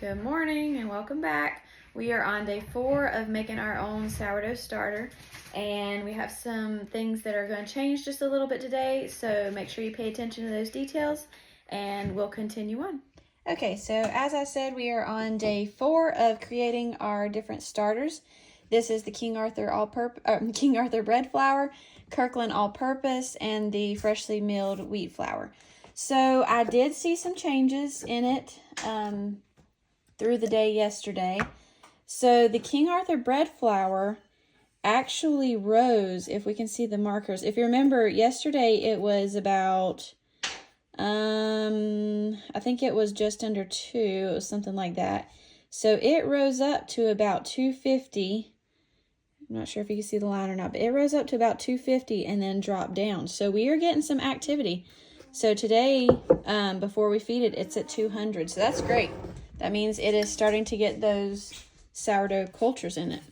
Good morning and welcome back. We are on day 4 of making our own sourdough starter, and we have some things that are going to change just a little bit today, so make sure you pay attention to those details and we'll continue on. Okay, so as I said, we are on day 4 of creating our different starters. This is the King Arthur bread flour, Kirkland all-purpose, and the freshly milled wheat flour. So I did see some changes in it through the day yesterday. So the King Arthur bread flour actually rose, if we can see the markers. If you remember, yesterday it was about, I think it was just under 2. It was something like that. So it rose up to about 250. I'm not sure if you can see the line or not, but it rose up to about 250 and then dropped down. So we are getting some activity. So today, before we feed it, it's at 200. So that's great. That means it is starting to get those sourdough cultures in it.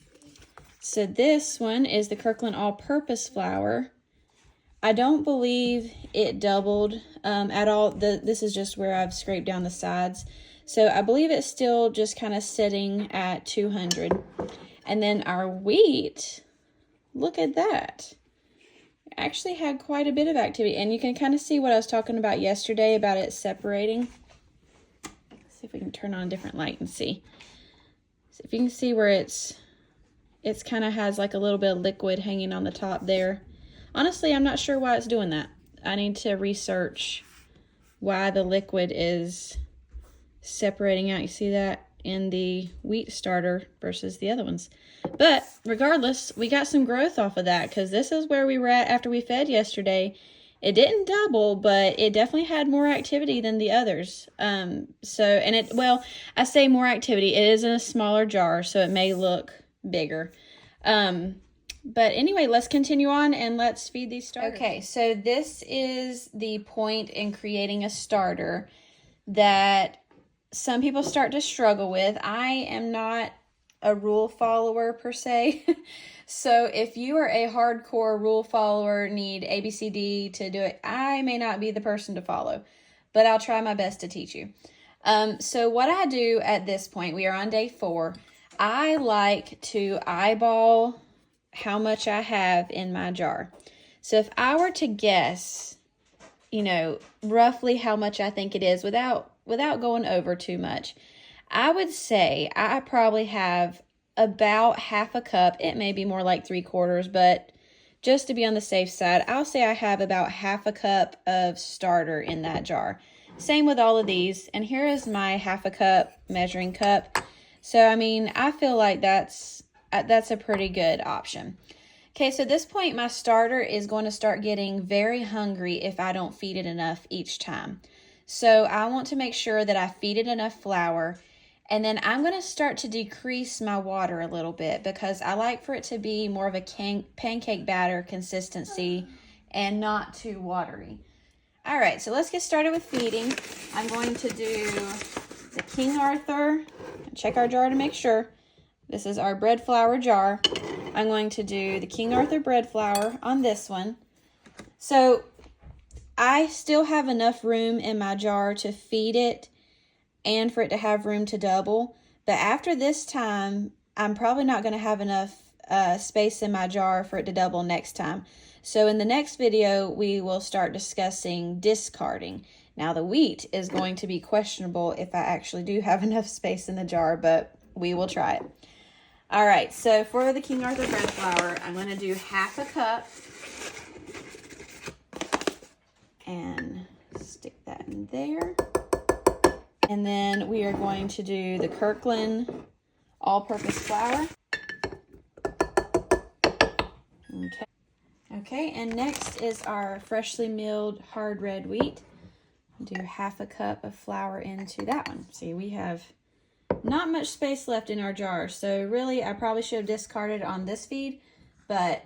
So this one is the Kirkland all-purpose flour. I don't believe it doubled at all. This is just where I've scraped down the sides. So I believe it's still just kind of sitting at 200. And then our wheat, look at that. Actually had quite a bit of activity. And you can kind of see what I was talking about yesterday about it separating. See if we can turn on a different light and see. So if you can see where it's kind of has like a little bit of liquid hanging on the top there. Honestly, I'm not sure why it's doing that. I need to research why the liquid is separating out. You see that in the wheat starter versus the other ones. But regardless, we got some growth off of that because this is where we were at after we fed yesterday. It didn't double, but it definitely had more activity than the others. I say more activity. It is in a smaller jar, so it may look bigger. But anyway, let's continue on and let's feed these starters. Okay, so this is the point in creating a starter that some people start to struggle with. I am not a rule follower per se. So if you are a hardcore rule follower, need ABCD to do it, I may not be the person to follow, but I'll try my best to teach you. So what I do at this point, we are on day 4. I like to eyeball how much I have in my jar. So if I were to guess, roughly how much I think it is without going over too much, I would say I probably have about half a cup. It may be more like 3/4, but just to be on the safe side, I'll say I have about half a cup of starter in that jar. Same with all of these. And here is my half a cup measuring cup. So, I feel like that's a pretty good option. Okay, so at this point, my starter is going to start getting very hungry if I don't feed it enough each time. So I want to make sure that I feed it enough flour. And then I'm going to start to decrease my water a little bit because I like for it to be more of a pancake batter consistency and not too watery. All right, so let's get started with feeding. I'm going to do the King Arthur. Check our jar to make sure. This is our bread flour jar. I'm going to do the King Arthur bread flour on this one. So I still have enough room in my jar to feed it and for it to have room to double. But after this time, I'm probably not going to have enough space in my jar for it to double next time. So in the next video, we will start discussing discarding. Now the wheat is going to be questionable if I actually do have enough space in the jar, but we will try it. All right, so for the King Arthur bread flour, I'm going to do half a cup and stick that in there. And then we are going to do the Kirkland all-purpose flour. Okay, and next is our freshly milled hard red wheat. Do half a cup of flour into that one. See, we have not much space left in our jar, so really I probably should have discarded on this feed, but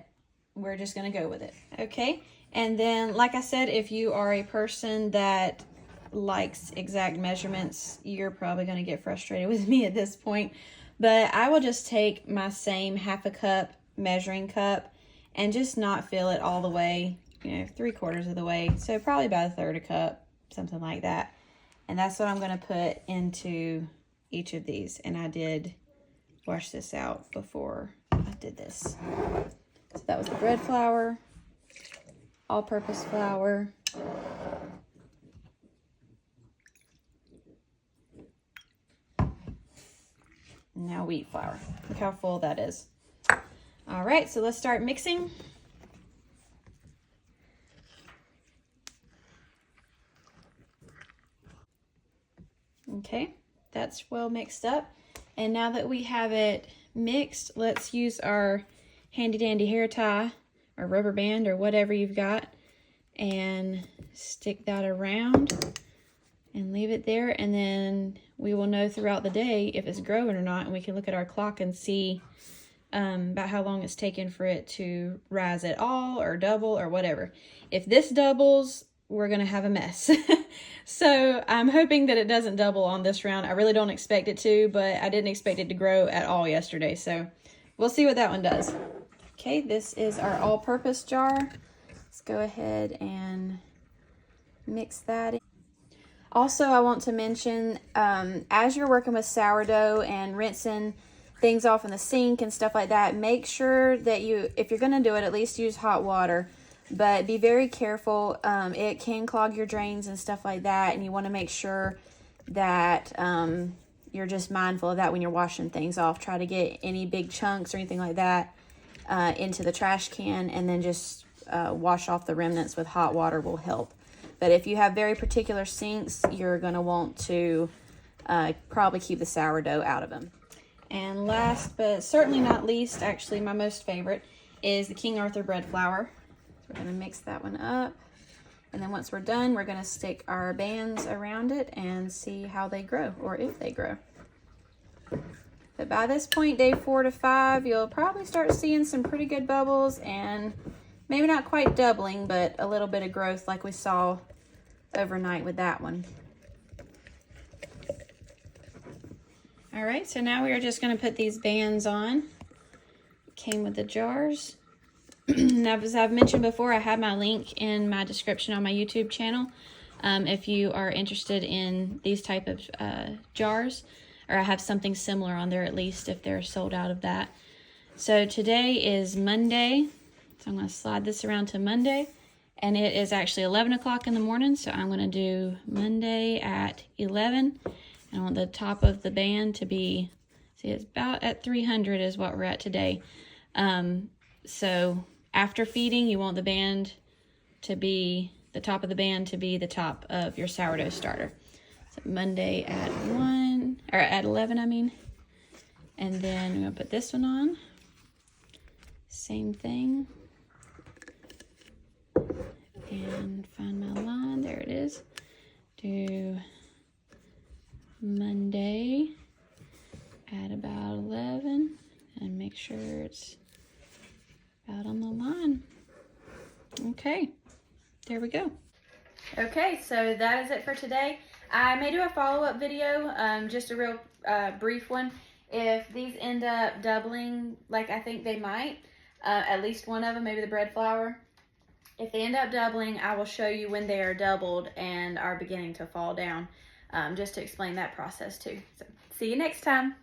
we're just going to go with it. Okay, and then like I said, if you are a person that likes exact measurements, you're probably going to get frustrated with me at this point, but I will just take my same half a cup measuring cup and just not fill it all the way, 3/4 of the way, so probably about 1/3 cup, something like that. And that's what I'm going to put into each of these, and I did wash this out before I did this. So that was the bread flour, all-purpose flour, now wheat flour. Look how full that is. All right, so let's start mixing. Okay, that's well mixed up. And now that we have it mixed, let's use our handy dandy hair tie or rubber band or whatever you've got and stick that around and leave it there. And then we will know throughout the day if it's growing or not, and we can look at our clock and see about how long it's taken for it to rise at all or double or whatever. If this doubles, we're gonna have a mess. So I'm hoping that it doesn't double on this round. I really don't expect it to, but I didn't expect it to grow at all yesterday. So we'll see what that one does. Okay, this is our all-purpose jar. Let's go ahead and mix that in. Also, I want to mention, as you're working with sourdough and rinsing things off in the sink and stuff like that, make sure that if you're gonna do it, at least use hot water. But be very careful. It can clog your drains and stuff like that, and you want to make sure that you're just mindful of that when you're washing things off. Try to get any big chunks or anything like that into the trash can, and then just wash off the remnants with hot water will help. But if you have very particular sinks, you're going to want to probably keep the sourdough out of them. And last but certainly not least, actually my most favorite, is the King Arthur bread flour. We're going to mix that one up, and then once we're done, we're going to stick our bands around it and see how they grow, or if they grow. But by this point, day 4 to 5, you'll probably start seeing some pretty good bubbles, and maybe not quite doubling, but a little bit of growth like we saw overnight with that one. All right, so now we are just going to put these bands on. Came with the jars. Now, as I've mentioned before, I have my link in my description on my YouTube channel if you are interested in these type of jars, or I have something similar on there at least if they're sold out of that. So today is Monday, so I'm going to slide this around to Monday, and it is actually 11 o'clock in the morning, so I'm going to do Monday at 11, and I want the top of the band to be, see, it's about at 300 is what we're at today. So after feeding, you want the band to be, the top of the band to be the top of your sourdough starter. So Monday at 1, or at 11, I mean. And then I'm going to put this one on. Same thing. And find my line, there it is. Do Monday at about 11, and make sure it's out on the line. Okay, there we go. Okay, so that is it for today. I may do a follow-up video, just a real brief one. If these end up doubling, like I think they might, at least one of them, maybe the bread flour. If they end up doubling, I will show you when they are doubled and are beginning to fall down, just to explain that process too. So, see you next time.